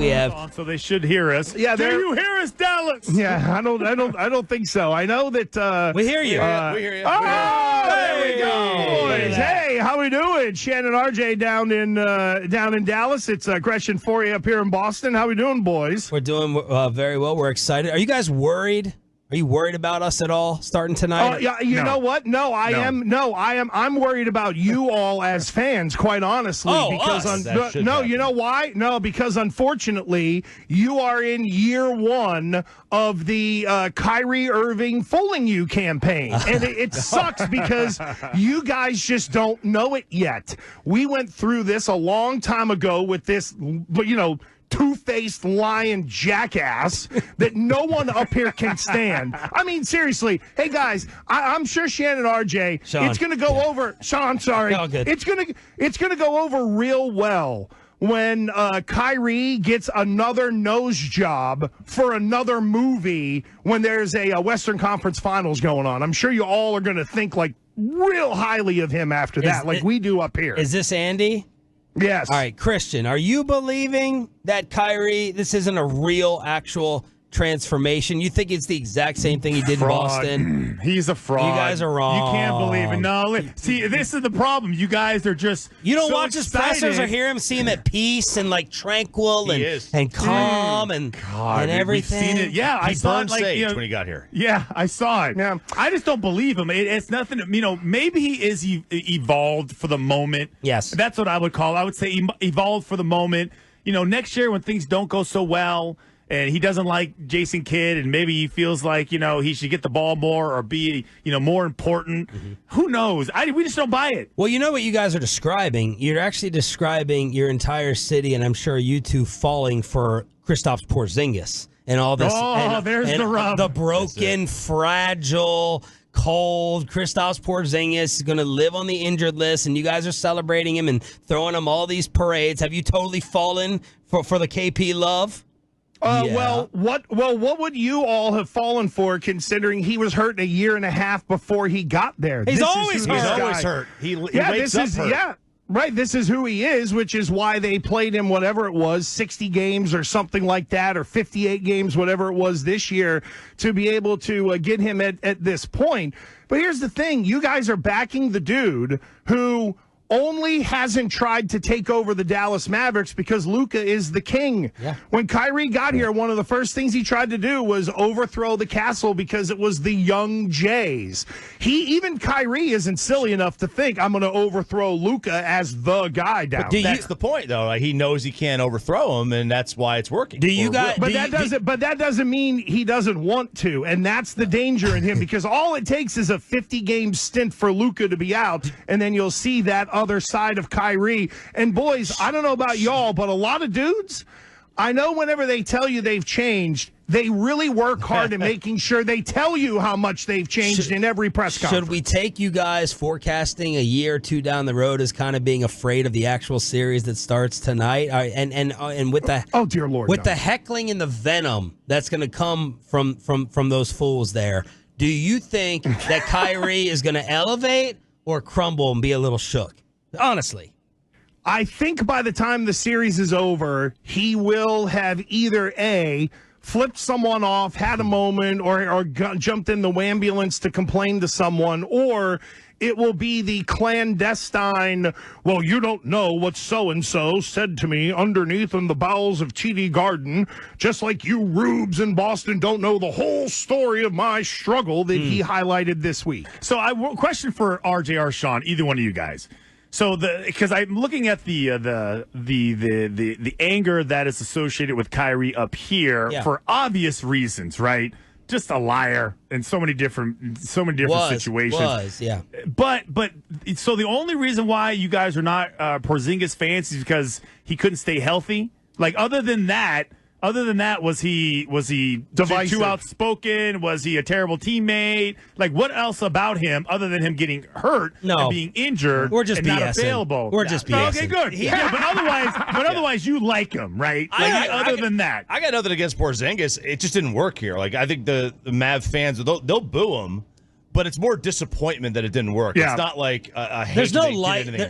We have. So they should hear us. Yeah, do you hear us, Dallas? Yeah, I don't think so. I know that. We hear you. We hear you. Oh, there we go, boys. Yeah. Hey, how we doing? Shan RJ down in Dallas. It's Gretchen Fourier up here in Boston. How we doing, boys? We're doing very well. We're excited. Are you guys worried? Are you worried about us at all starting tonight? Yeah, you know what? No, I am. No, I am. I'm worried about you all as fans, quite honestly. Us. You know why? No, because unfortunately, you are in year one of the Kyrie Irving fooling you campaign, and it sucks because you guys just don't know it yet. We went through this a long time ago with this, two-faced lying jackass that no one up here can stand. I mean, seriously. Hey, guys, I'm sure Shan RJ, Sean. it's going to go over. Sean, sorry. No, good. It's going to go over real well when Kyrie gets another nose job for another movie when there's a Western Conference Finals going on. I'm sure you all are going to think like real highly of him after that, like we do up here. Is this Andy? Yes. All right, Christian, are you believing that Kyrie, this isn't a real, actual transformation? You think it's the exact same thing he did in Boston? He's a fraud. You guys are wrong. You can't believe it. No, see, this is the problem. You guys are just You don't so watch his excited. pressers or hear him, see him at peace and like tranquil He is. and calm and everything. We've seen it. Yeah, I He saw burned it sage when he got here. Yeah, I saw it. Yeah. I just don't believe him. It's nothing. Maybe he is evolved for the moment. Yes. That's what I would call it. I would say evolved for the moment. Next year when things don't go so well and he doesn't like Jason Kidd and maybe he feels like, he should get the ball more or be, more important. Mm-hmm. Who knows? We just don't buy it. Well, you know what you guys are describing? You're actually describing your entire city, and I'm sure you two falling for Kristaps Porzingis and all this. There's the rub. The broken, fragile, cold Kristaps Porzingis is going to live on the injured list, and you guys are celebrating him and throwing him all these parades. Have you totally fallen for the KP love? Yeah. Well, what would you all have fallen for, considering he was hurt a year and a half before he got there? He's always hurt. He's always hurt. He wakes this up is hurt. yeah. Right, this is who he is, which is why they played him whatever it was, 60 games or something like that, or 58 games, whatever it was this year, to be able to get him at this point. But here's the thing. You guys are backing the dude who only hasn't tried to take over the Dallas Mavericks because Luka is the king. Yeah. When Kyrie got here, one of the first things he tried to do was overthrow the castle because it was the young Jays. Even Kyrie isn't silly enough to think I'm going to overthrow Luka as the guy down there. That's the point, though. Like, he knows he can't overthrow him, and that's why it's working. Do you guys? But that doesn't mean he doesn't want to, and that's the danger in him because all it takes is a 50-game stint for Luka to be out, and then you'll see that other side of Kyrie. And boys, I don't know about y'all, but a lot of dudes, I know whenever they tell you they've changed, they really work hard at making sure they tell you how much they've changed in every press conference. Should we take you guys forecasting a year or two down the road as kind of being afraid of the actual series that starts tonight? And with the oh dear Lord, with no. the heckling and the venom that's going to come from those fools there, do you think that Kyrie is going to elevate or crumble and be a little shook? Honestly. I think by the time the series is over, he will have either A, flipped someone off, had a moment, or jumped in the ambulance to complain to someone, or it will be the clandestine, well, you don't know what so-and-so said to me underneath in the bowels of TD Garden, just like you rubes in Boston don't know the whole story of my struggle that he highlighted this week. So question for RJ or Sean, either one of you guys. So because I'm looking at the anger that is associated with Kyrie up here for obvious reasons, right? Just a liar in so many different situations. But so the only reason why you guys are not Porzingis fans is because he couldn't stay healthy. Like other than that, was he divisive, too outspoken? Was he a terrible teammate? Like what else about him other than him getting hurt and being injured? We're just and BSing. not available. We're just BSing. Okay, good. Yeah, but otherwise you like him, right? Like, other than that, I got nothing against Porzingis. It just didn't work here. Like I think the Mav fans they'll boo him, but it's more disappointment that it didn't work. Yeah. It's not like a hate. There's no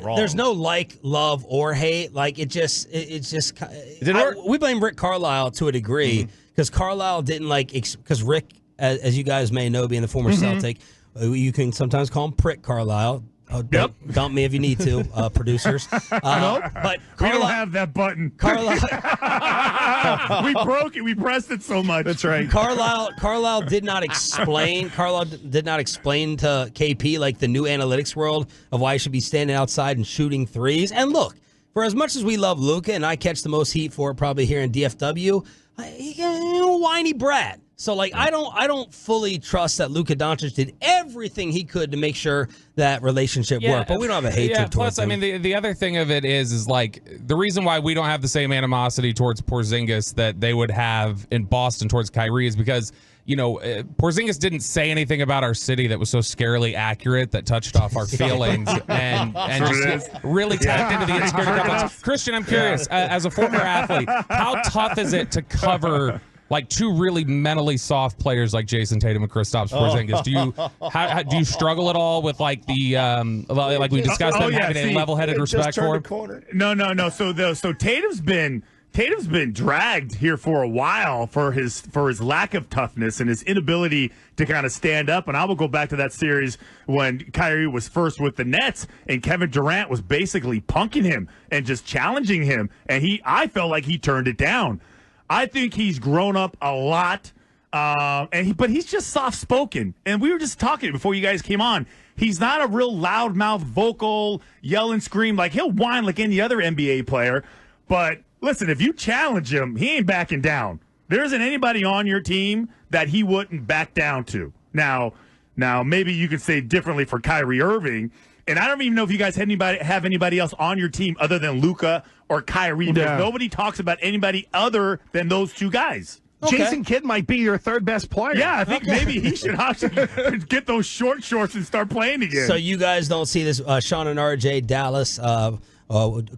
wrong. There's no love or hate. Like it just we blame Rick Carlisle to a degree because Carlisle didn't because Rick, as you guys may know, being the former Celtic, you can sometimes call him Prick Carlisle. Dump me if you need to, producers. Nope. But we don't have that button. Carlisle, we broke it. We pressed it so much. That's right. Carlisle did not explain. Carlisle did not explain to KP like the new analytics world of why he should be standing outside and shooting threes. And look, for as much as we love Luka, and I catch the most heat for it probably here in DFW, he's a whiny brat. So, I don't fully trust that Luka Doncic did everything he could to make sure that relationship worked. But we don't have a hatred towards him. I mean, the other thing of it is the reason why we don't have the same animosity towards Porzingis that they would have in Boston towards Kyrie is because, Porzingis didn't say anything about our city that was so scarily accurate that touched off our feelings and just really tapped into the insecurity complex. Christian, I'm curious, as a former athlete, how tough is it to cover two really mentally soft players like Jason Tatum and Kristaps Porzingis? Do you struggle at all with the we discussed them having a level-headed respect for him? No. So Tatum's been dragged here for a while for his lack of toughness and his inability to kind of stand up. And I will go back to that series when Kyrie was first with the Nets and Kevin Durant was basically punking him and just challenging him, and I felt like he turned it down. I think he's grown up a lot, but he's just soft-spoken. And we were just talking before you guys came on. He's not a real loudmouth, vocal, yell and scream. He'll whine like any other NBA player. But listen, if you challenge him, he ain't backing down. There isn't anybody on your team that he wouldn't back down to. Now maybe you could say differently for Kyrie Irving. And I don't even know if you guys have anybody else on your team other than Luka or Kyrie. Yeah. Nobody talks about anybody other than those two guys. Okay. Jason Kidd might be your third best player. Yeah, I think maybe he should get those short shorts and start playing again. So you guys don't see this Shan RJ Dallas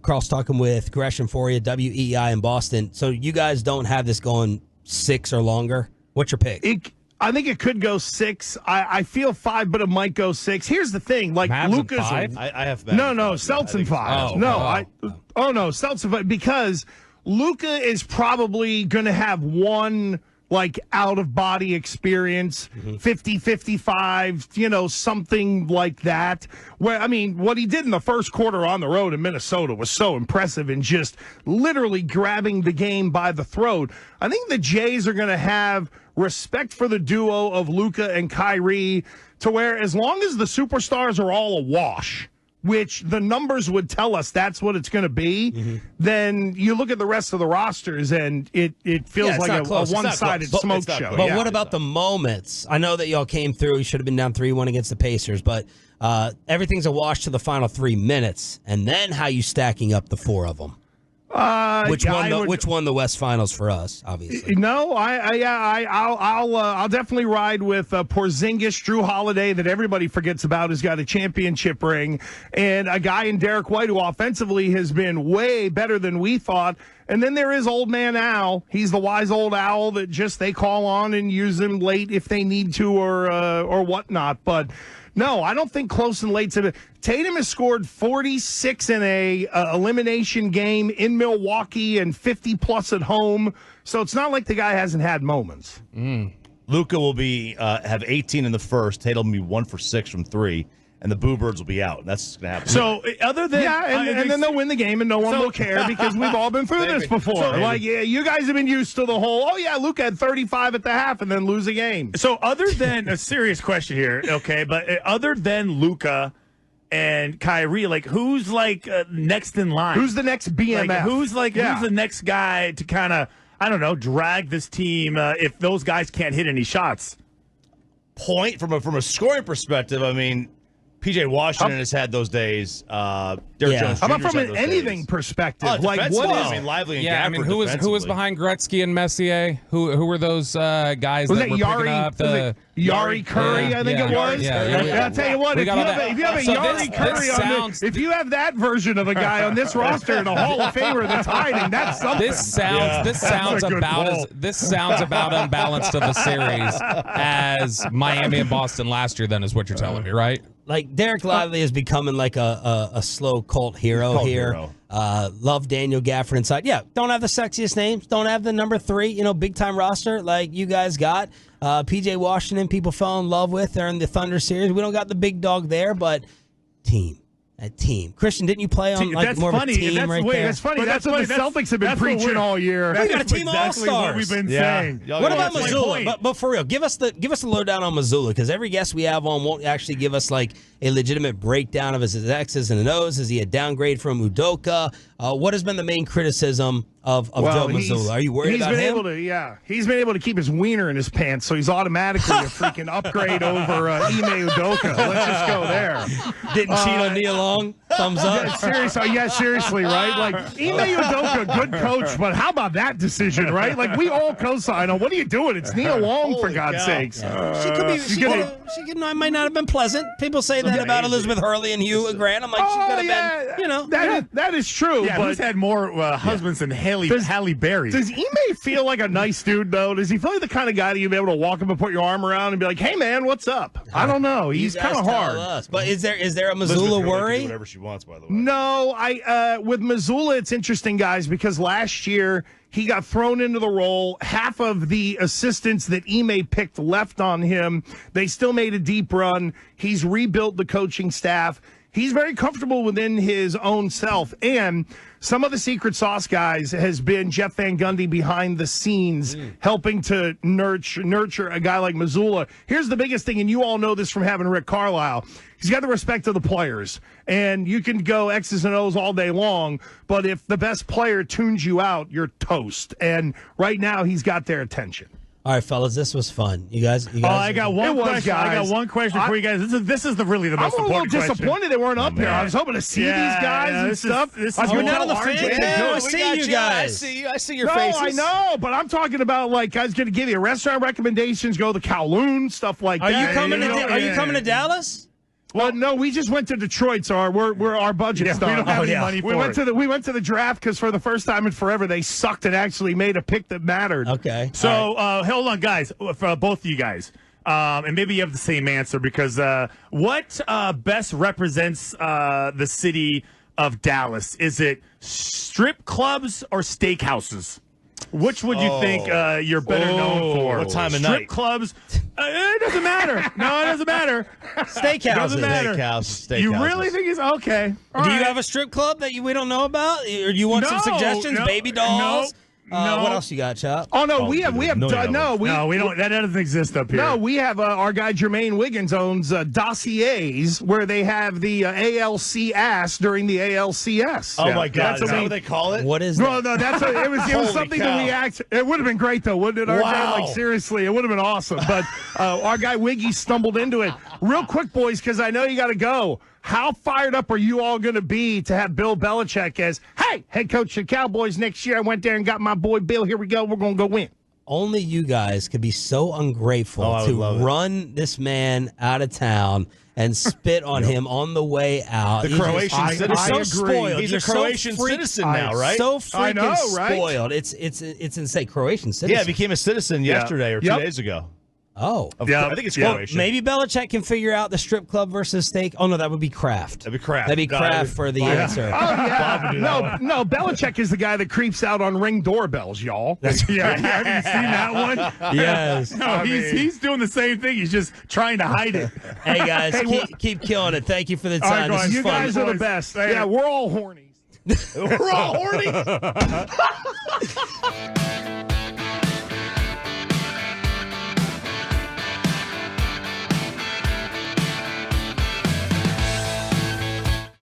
cross talking with Gresham for you, WEEI in Boston. So you guys don't have this going 6 or longer. What's your pick? I think it could go 6. I feel 5, but it might go 6. Here's the thing, Luka's. I have Celtics in 5. No, Celtics in 5 because Luka is probably going to have one out of body experience, 50, 55, something like that. Where what he did in the first quarter on the road in Minnesota was so impressive and just literally grabbing the game by the throat. I think the Jays are going to have respect for the duo of Luka and Kyrie to where as long as the superstars are all a wash, which the numbers would tell us that's what it's going to be, then you look at the rest of the rosters and it feels like a one-sided smoke show. But what about the moments? I know that y'all came through. You should have been down 3-1 against the Pacers, but everything's a wash to the final 3 minutes. And then how you stacking up the 4 of them? Which won the West Finals for us? Obviously, no. I'll definitely ride with Porzingis, Drew Holiday, that everybody forgets about, has got a championship ring, and a guy in Derek White who offensively has been way better than we thought. And then there is Old Man Al. He's the wise old owl that just they call on and use him late if they need to or whatnot. But no, I don't think close and late. Tatum has scored 46 in a elimination game in Milwaukee and 50-plus at home. So it's not like the guy hasn't had moments. Luka will be have 18 in the first. Tatum will be 1 for 6 from 3. And the Boo Birds will be out. That's going to happen. So, other than... Yeah, and then they'll win the game, and no one will care because we've all been through this before. You guys have been used to the whole, Luka had 35 at the half and then lose a game. So, other than... a serious question here, okay? But other than Luka and Kyrie, who's, next in line? Who's the next BMF? Who's the next guy to kind of, I don't know, drag this team if those guys can't hit any shots? From a scoring perspective, P.J. Washington has had those days. Derek Jones How Jr. about from an anything perspective? Like what what is? I mean, Lively and Yeah, I mean, who was behind Gretzky and Messier? Who were those guys Was that were picking up the Yari Curry? I think it was. Yeah. I'll tell you what. If you have a Yari Curry on this, if you have that version of a guy on this roster and a Hall of Famer that's hiding, that's something. This sounds about unbalanced of a series as Miami and Boston last year. Then is what you're telling me, right? Like Derek Lively is becoming like a slow cult hero here. Love Daniel Gafford inside. Yeah, don't have the sexiest names. Don't have the number 3, big time roster like you guys got. PJ Washington, people fell in love with. They're in the Thunder series. We don't got the big dog there, but team. That team. Christian, didn't you play on more of a team there? That's funny. That's what the Celtics have been preaching all year. We got a team exactly all-stars. what we've been saying. What about Missoula? But for real, give us the lowdown on Missoula, because every guest we have on won't actually give us like a legitimate breakdown of his X's and O's. Is he a downgrade from Udoka? What has been the main criticism of Joe Missoula? Are you worried about him? He's been able to keep his wiener in his pants, so he's automatically a freaking upgrade over Ime Udoka. Let's just go there. Didn't cheat on Nia Long? Thumbs up. Seriously, right? Like Ime Udoka, good coach, but how about that decision, right? Like we all co-sign on. What are you doing? It's Nia Long, for God's sakes. She could be. She might not have been pleasant. People say that about Elizabeth Hurley and Hugh Grant. I'm like, she could have been. That is true. Yeah, but who's had more husbands than Halle Berry? Does Ime feel like a nice dude, though? Does he feel like the kind of guy that you'd be able to walk up and put your arm around and be like, "Hey, man, what's up?" I don't know. He's kind of hard. But is there a Missoula worry? Do whatever she wants, by the way. No, with Missoula, it's interesting, guys, because last year he got thrown into the role. Half of the assistants that Ime picked left on him. They still made a deep run. He's rebuilt the coaching staff. He's very comfortable within his own self. And some of the secret sauce guys has been Jeff Van Gundy behind the scenes, helping to nurture a guy like Missoula. Here's the biggest thing, and you all know this from having Rick Carlisle. He's got the respect of the players. And you can go X's and O's all day long, but if the best player tunes you out, you're toast. And right now, he's got their attention. All right, fellas, this was fun. You guys. I got one question. I got one question for you guys. This is really the most important question. I'm a little disappointed they weren't up here. I was hoping to see these guys and stuff. You're not on the fan. I see you guys. I see your faces. I know, but I'm talking about like guys going to give you restaurant recommendations, go to the Kowloon, stuff like that. Are you coming to Dallas? Well, no, we just went to Detroit, so our budget's done. We don't have any money for it. We went to the draft because for the first time in forever they sucked and actually made a pick that mattered. Okay. So hold on, guys, for both of you guys, and maybe you have the same answer because what best represents the city of Dallas? Is it strip clubs or steakhouses? Which would you think you're better known for? What time of night? Strip clubs? It doesn't matter. No, it doesn't matter. Steakhouses. Doesn't matter. Steakhouses. You really think it's okay? Do you have a strip club that we don't know about? Or do you want some suggestions? Baby dolls? No. What else you got, Chop? Oh no, we have we don't. That doesn't exist up here. No, we have our guy Jermaine Wiggins owns dossiers where they have the ALC ass during the ALCS. Oh my God, is that what they call it? What is that? No, it was something that we it would have been great though, wouldn't it? RJ? Wow. Like seriously, it would have been awesome. But our guy Wiggy stumbled into it. Real quick, boys, because I know you got to go. How fired up are you all going to be to have Bill Belichick as, hey, head coach of the Cowboys next year? I went there and got my boy Bill. Here we go. We're going to go win. Only you guys could be so ungrateful to run this man out of town and spit on him on the way out. The Croatian citizen. You're so spoiled. He's a Croatian citizen now, right? So freaking spoiled. It's insane. Croatian citizen. Yeah, he became a citizen yesterday or 2 days ago. Oh. I think it's Croatian. Maybe Belichick can figure out the strip club versus steak. Oh, no, that would be Kraft. That'd be Kraft. That'd be Kraft for the answer. Oh, yeah. No, Belichick is the guy that creeps out on Ring doorbells, y'all. Have you seen that one? Yes. No, he's doing the same thing. He's just trying to hide it. Hey, guys, keep killing it. Thank you for the time. Right, this is you fun. guys are the best. Yeah, we're all horny. We're all horny.